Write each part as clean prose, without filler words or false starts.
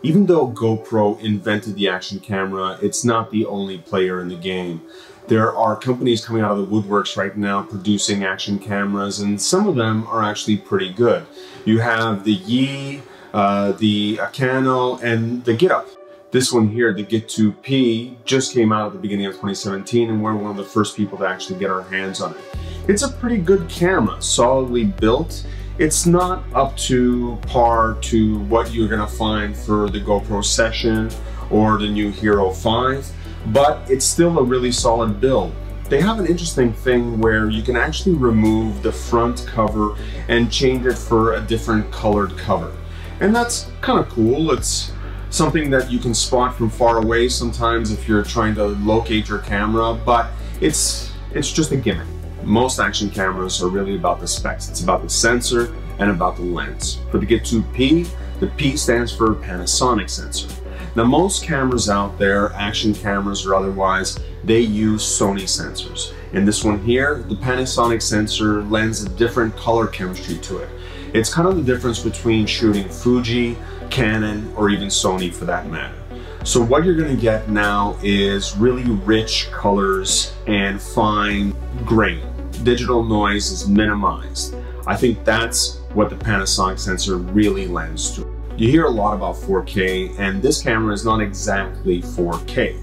Even though GoPro invented the action camera, it's not the only player in the game. There are companies coming out of the woodworks right now producing action cameras, and some of them are actually pretty good. You have the Yi, the Akano, and the GitUp. This one here, the Git2P, just came out at the beginning of 2017, and we're one of the first people to actually get our hands on it. It's a pretty good camera, solidly built. It's not up to par to what you're gonna find for the GoPro Session or the new Hero 5, but it's still a really solid build. They have an interesting thing where you can actually remove the front cover and change it for a different colored cover. And that's kind of cool. It's something that you can spot from far away sometimes if you're trying to locate your camera, but it's just a gimmick. Most action cameras are really about the specs. It's about the sensor and about the lens. For the Git2P, the P stands for Panasonic sensor. Now most cameras out there, action cameras or otherwise, they use Sony sensors. In this one here, the Panasonic sensor lends a different color chemistry to it. It's kind of the difference between shooting Fuji, Canon, or even Sony for that matter. So what you're gonna get now is really rich colors and fine grain. Digital noise is minimized. I think that's what the Panasonic sensor really lends to. You hear a lot about 4K, and this camera is not exactly 4K.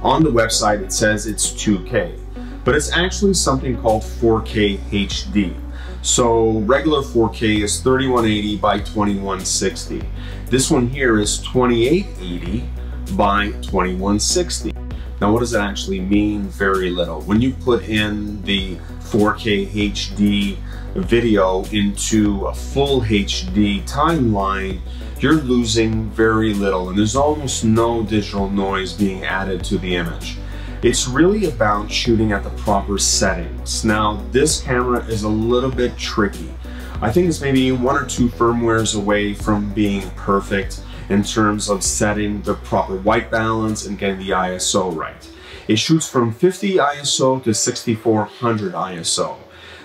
On the website it says it's 2K, but it's actually something called 4K HD. So regular 4K is 3180 by 2160. This one here is 2880 by 2160. Now what does that actually mean? Very little. When you put in the 4K HD video into a full HD timeline, you're losing very little, and there's almost no digital noise being added to the image. It's really about shooting at the proper settings. Now this camera is a little bit tricky. I think it's maybe 1 or 2 firmwares away from being perfect in terms of setting the proper white balance and getting the ISO right. It shoots from 50 ISO to 6400 ISO.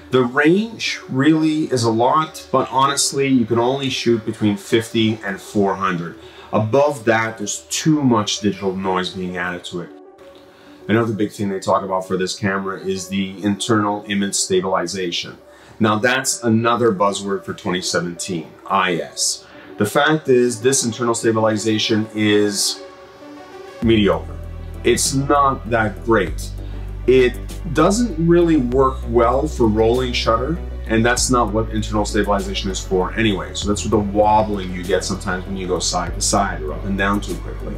The range really is a lot, but honestly, you can only shoot between 50 and 400. Above that, there's too much digital noise being added to it. Another big thing they talk about for this camera is the internal image stabilization. Now that's another buzzword for 2017, IS. The fact is, this internal stabilization is mediocre. It's not that great. It doesn't really work well for rolling shutter, and that's not what internal stabilization is for anyway. So that's the wobbling you get sometimes when you go side to side or up and down too quickly.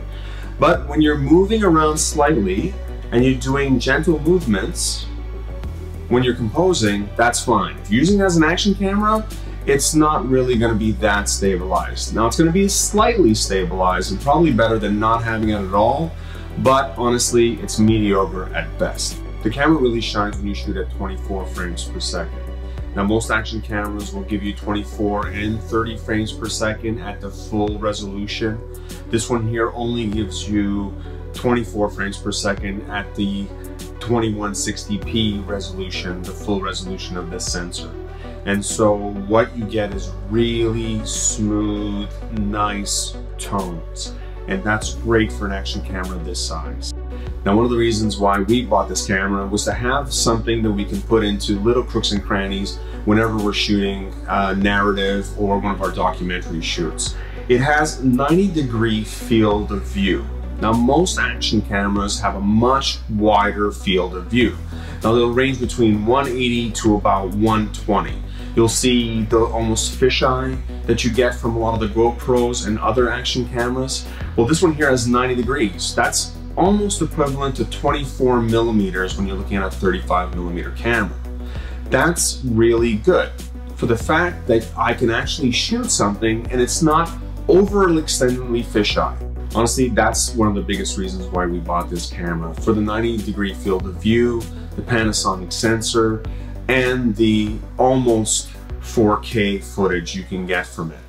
But when you're moving around slightly and you're doing gentle movements, when you're composing, that's fine. If you're using it as an action camera, it's not really going to be that stabilized. Now it's going to be slightly stabilized and probably better than not having it at all, but honestly, it's mediocre at best. The camera really shines when you shoot at 24 frames per second. Now most action cameras will give you 24 and 30 frames per second at the full resolution. This one here only gives you 24 frames per second at the 2160p resolution, the full resolution of this sensor. And so what you get is really smooth, nice tones. And that's great for an action camera this size. Now, one of the reasons why we bought this camera was to have something that we can put into little crooks and crannies whenever we're shooting narrative or one of our documentary shoots. It has 90-degree field of view. Now, most action cameras have a much wider field of view. Now, they'll range between 180 to about 120. You'll see the almost fisheye that you get from a lot of the GoPros and other action cameras. Well, this one here has 90 degrees. That's almost equivalent to 24 millimeters when you're looking at a 35 millimeter camera. That's really good for the fact that I can actually shoot something and it's not overextendedly fisheye. Honestly, that's one of the biggest reasons why we bought this camera. For the 90-degree field of view, the Panasonic sensor, and the almost 4K footage you can get from it.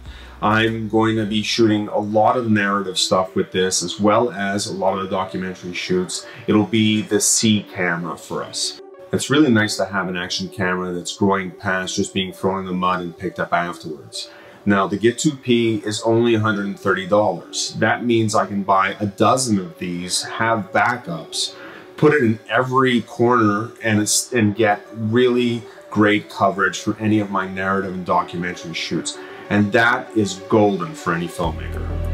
I'm going to be shooting a lot of narrative stuff with this, as well as a lot of the documentary shoots. It'll be the C camera for us. It's really nice to have an action camera that's growing past just being thrown in the mud and picked up afterwards. Now, the Git2P is only $130. That means I can buy a dozen of these, have backups, put it in every corner, and get really great coverage for any of my narrative and documentary shoots. And that is golden for any filmmaker.